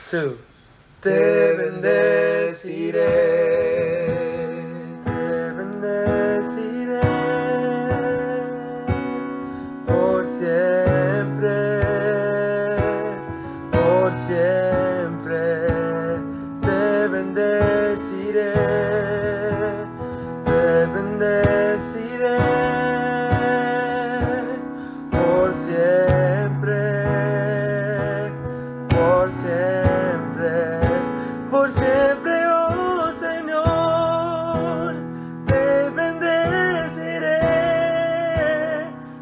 two. Te bendeciré, te bendeciré por siempre, por siempre. Te bendeciré, te bendeciré por siempre, por siempre. Por siempre, oh Señor, te bendeciré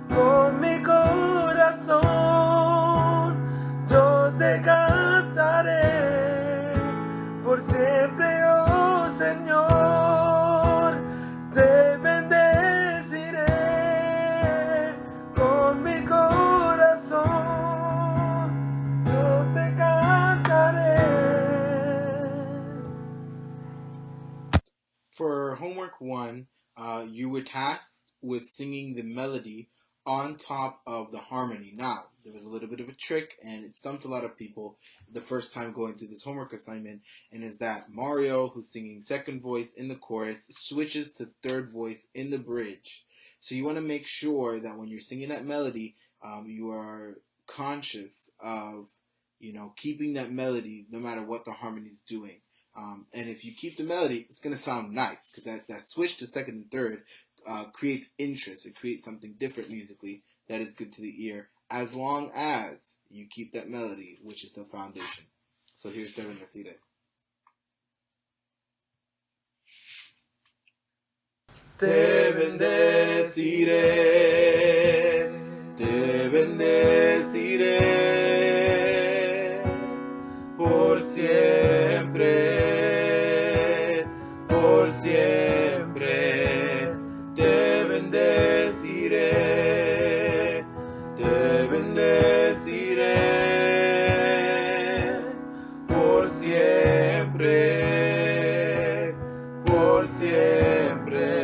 con mi corazón. Yo te cantaré por siempre, oh Señor, te bendeciré con mi corazón. Yo te cantaré. For homework 1, you were tasked with singing the melody on top of the harmony. Now, there was a little bit of a trick, and it stumped a lot of people the first time going through this homework assignment, and is that Mario, who's singing second voice in the chorus, switches to third voice in the bridge. So you want to make sure that when you're singing that melody, you are conscious of, keeping that melody no matter what the harmony is doing. And if you keep the melody, it's going to sound nice, because that switch to second and third creates interest. It creates something different musically that is good to the ear, as long as you keep that melody, which is the foundation. So here's Te Bendeciré. Te bendeciré, te bendeciré por siempre, por siempre. Te bendeciré, te bendeciré por siempre, por siempre.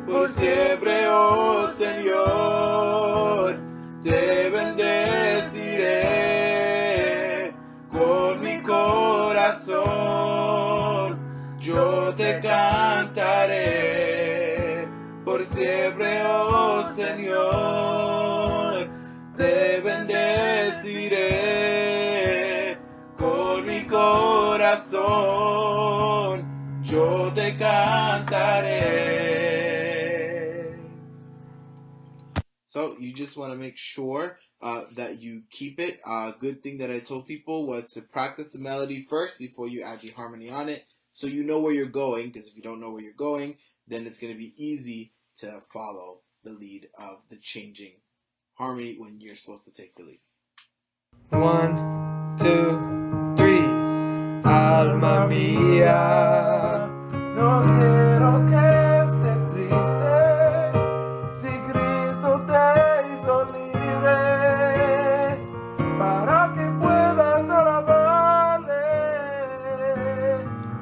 Por siempre, oh Señor, te bendeciré con mi corazón. Yo te cantaré por siempre, oh Señor, te bendeciré con mi corazón. Yo te cantaré. So you just want to make sure that you keep it. Good thing that I told people was to practice the melody first before you add the harmony on it, so you know where you're going, because if you don't know where you're going, then it's going to be easy to follow the lead of the changing harmony when you're supposed to take the lead. 1, 2, 3. Alma mía, no quiero que estés triste, si Cristo te hizo libre, para que puedas alabarle.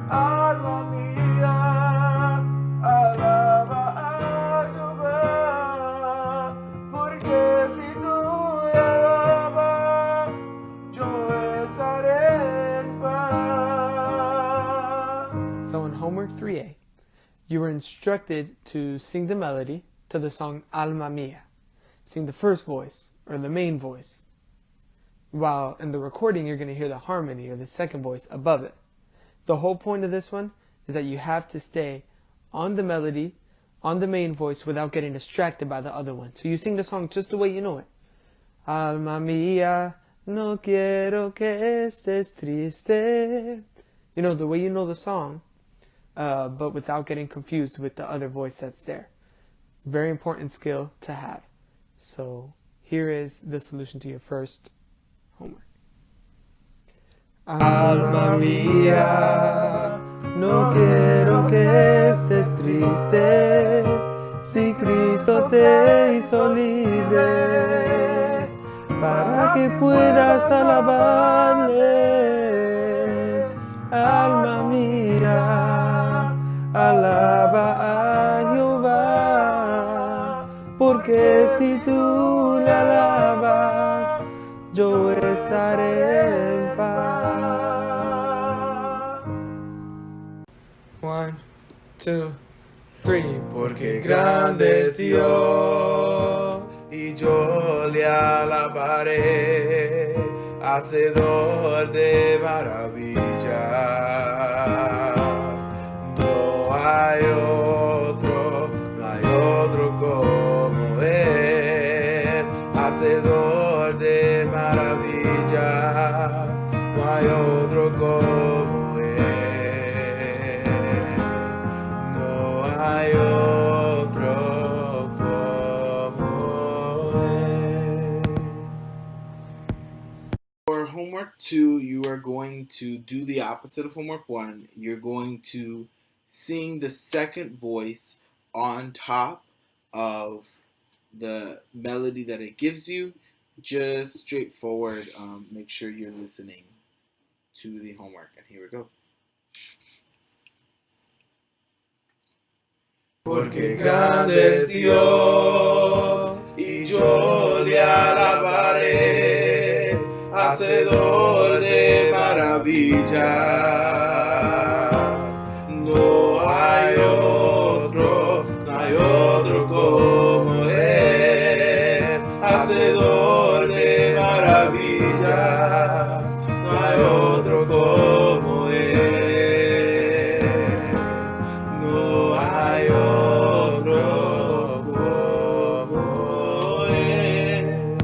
Alma mía, alaba a Jehová, porque si tú le alabas, yo estaré en paz. So in homework 3A, you were instructed to sing the melody to the song Alma Mia. Sing the first voice, or the main voice, while in the recording you're going to hear the harmony, or the second voice, above it. The whole point of this one is that you have to stay on the melody, on the main voice, without getting distracted by the other one. So you sing the song just the way you know it. Alma mía, no quiero que estés triste. You know, the way you know the song, but without getting confused with the other voice that's there. Very important skill to have. So here is the solution to your first homework. Alma mía, no quiero que estés triste, si Cristo te hizo libre, para que puedas alabarle. Alma mía, alaba a Jehová, porque si tú le alabas, yo estaré en paz. 2, 3. Porque grande es Dios y yo le alabaré, hacedor de maravillas. No hay otro como Él, hacedor de maravillas. No hay otro como Él. No hay otro como Él. For homework 2, you are going to do the opposite of homework 1. You're going to sing the second voice on top of the melody that it gives you. Just straightforward. Make sure you're listening to the homework. And here it goes. Porque grande es Dios y yo le alabaré, hacedor de maravillas. No hay otro como Él, hacedor de maravillas. No hay otro como Él. No hay otro como Él.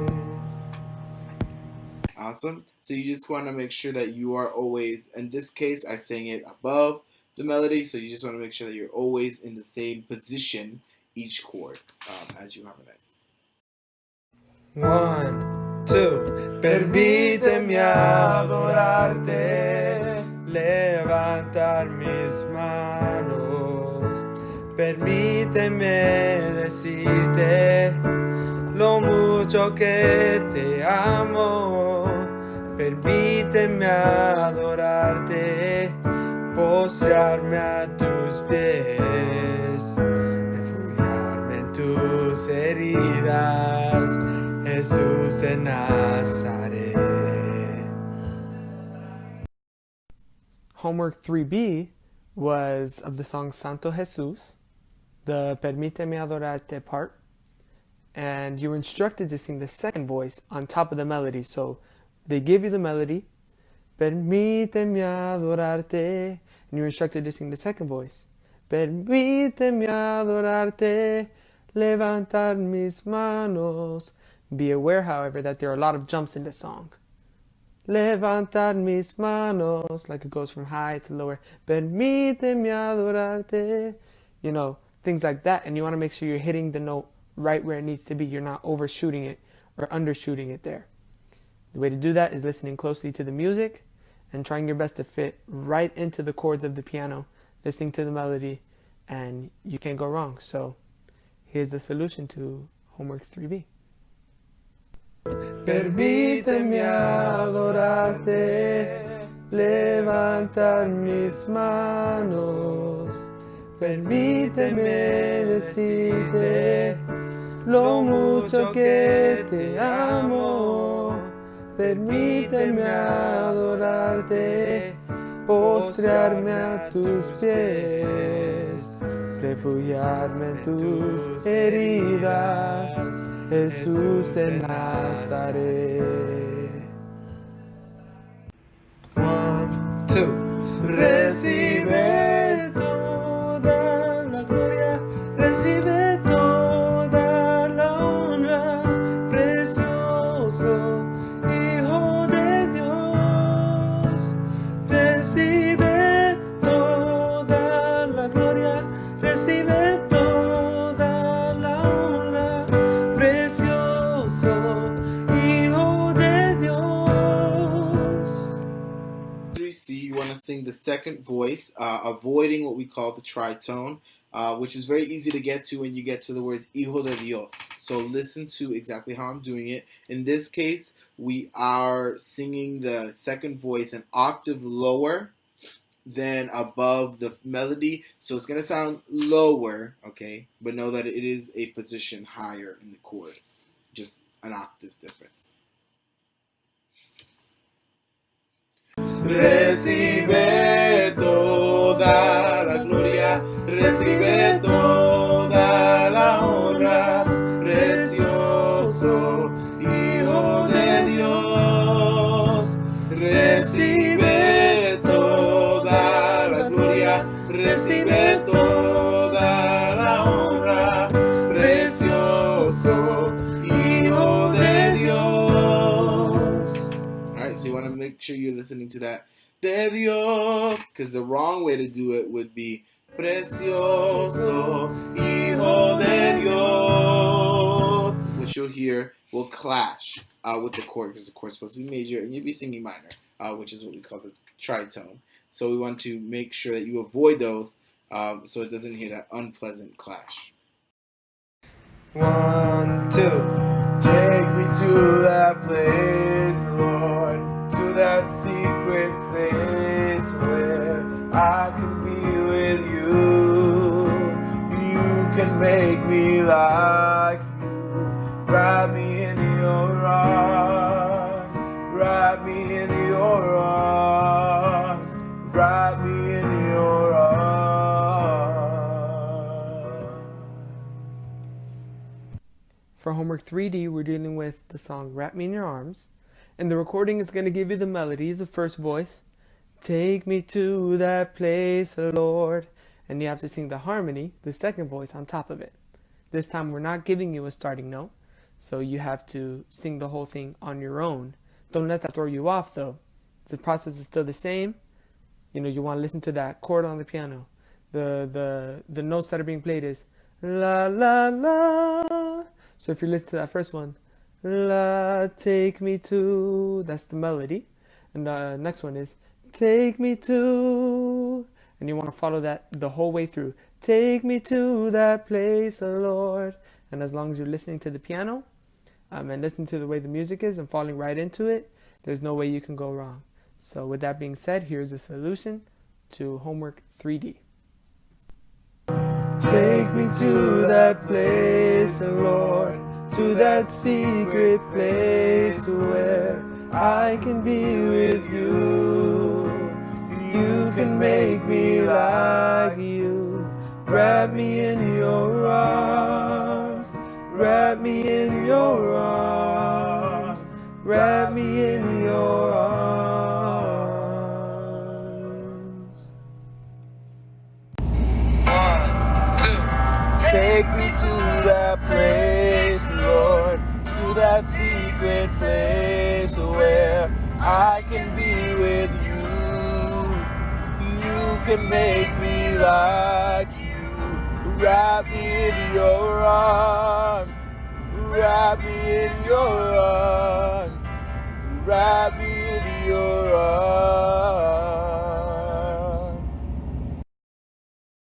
Awesome. So you just want to make sure that you are always, in this case, I sang it above the melody, so you just want to make sure that you're always in the same position each chord as you harmonize. 1, 2. Permíteme adorarte, levantar mis manos. Permíteme decirte lo mucho que te amo. Permíteme adorarte, postrarme a tus pies, refugiarme en tus heridas, Jesús de Nazaret. Homework 3B was of the song Santo Jesus, the Permíteme adorarte part, and you were instructed to sing the second voice on top of the melody. So they give you the melody, Permíteme adorarte, and you're instructed to sing the second voice, Permíteme adorarte, levantar mis manos. Be aware, however, that there are a lot of jumps in the song. Levantar mis manos, like it goes from high to lower. Permíteme adorarte. You know, things like that. And you want to make sure you're hitting the note right where it needs to be. You're not overshooting it or undershooting it there. The way to do that is listening closely to the music and trying your best to fit right into the chords of the piano, listening to the melody, and you can't go wrong. So here's the solution to homework 3B. Permíteme adorarte, levantar mis manos. Permíteme decirte lo mucho que te amo. Permíteme adorarte, postrarme a tus pies, refugiarme en tus heridas, Jesús de Nazaret. 1, 2. Recibe toda la gloria, recibe toda la honra, precioso Hijo de Dios. Recibe toda la gloria, recibe toda la honra, precioso Hijo de Dios. 3C, you want to sing the second voice, avoiding what we call the tritone, which is very easy to get to when you get to the words Hijo de Dios. So listen to exactly how I'm doing it. In this case, we are singing the second voice an octave lower than above the melody. So it's going to sound lower, okay? But know that it is a position higher in the chord. Just an octave difference. Recibe toda la gloria, gloria, recibe toda la honra, precioso Hijo de Dios, recibe toda la gloria, recibe toda la honra, precioso Hijo de Dios. Alright, so you want to make sure you're listening to that. De Dios, because the wrong way to do it would be Precioso Hijo de Dios, which you'll hear will clash with the chord, because the chord's supposed to be major and you'll be singing minor, which is what we call the tritone. So we want to make sure that you avoid those so it doesn't hear that unpleasant clash. 1, 2. Take me to that place, Lord, to that secret place where I can be with you. You can make me like you. Wrap me in your arms. Wrap me in your arms. Wrap me in your arms. For homework 3D, we're dealing with the song Wrap Me in Your Arms. And the recording is going to give you the melody, the first voice. Take me to that place, Lord. And you have to sing the harmony, the second voice, on top of it. This time we're not giving you a starting note, so you have to sing the whole thing on your own. Don't let that throw you off, though. The process is still the same. You want to listen to that chord on the piano. The notes that are being played is la, la, la. So if you listen to that first one, la, take me to, that's the melody. And the next one is take me to, and you want to follow that the whole way through. Take me to that place, Lord. And as long as you're listening to the piano and listening to the way the music is and falling right into it, there's no way you can go wrong. So with that being said, here's the solution to homework 3D. Take me to that place, Lord, to that secret place where I can be with you. You can make me like you. Wrap me in your arms. Wrap me in your arms. Wrap me in your arms. 1, 2. Take me to that place, Lord, to that secret place where I can be with you. You can make me like you. Wrap me in your arms. Wrap me in your arms. Wrap me in your arms.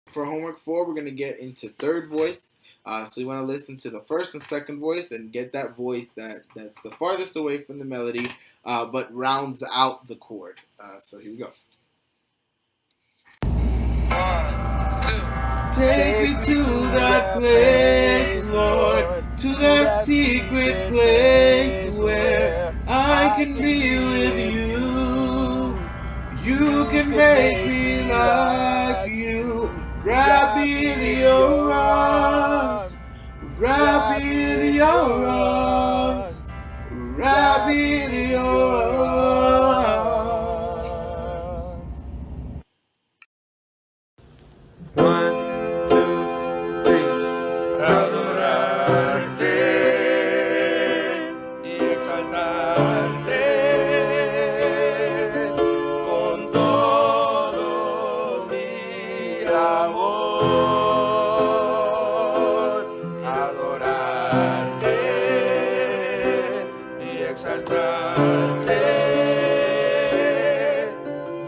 For homework 4, we're going to get into third voice. So you want to listen to the first and second voice and get that voice that's the farthest away from the melody, but rounds out the chord. So here we go. 1, 2. Take me to that place, Lord, to that secret place where I can be with you. You can make me like you. Wrap me in your arms. Wrap me in your arms. Wrap me in your arms. 1, 2, 3. Adorarte y exaltarte con todo mi amor. Adorarte y exaltarte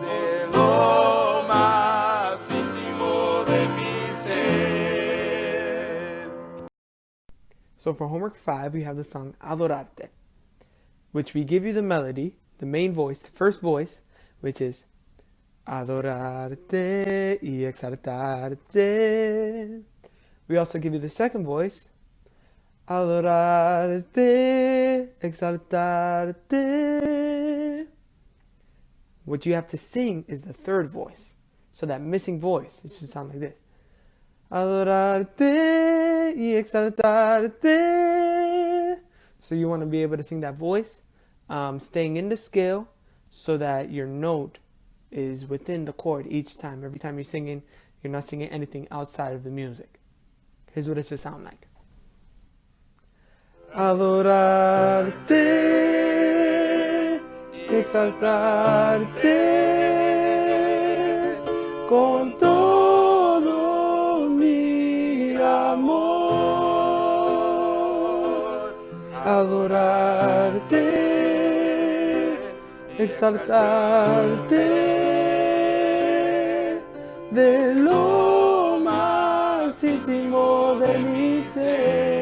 de lo más íntimo de mi ser. So for homework 5, we have the song Adorarte, which we give you the melody, the main voice, the first voice, which is Adorarte y exaltarte. We also give you the second voice, Adorarte, exaltarte. What you have to sing is the third voice. So that missing voice, it should sound like this. Adorarte y exaltarte. So you want to be able to sing that voice, staying in the scale so that your note is within the chord each time. Every time you're singing, you're not singing anything outside of the music. Here's what it should sound like. Adorarte, exaltarte con todo mi amor. Adorarte, exaltarte de lo más íntimo de mi ser.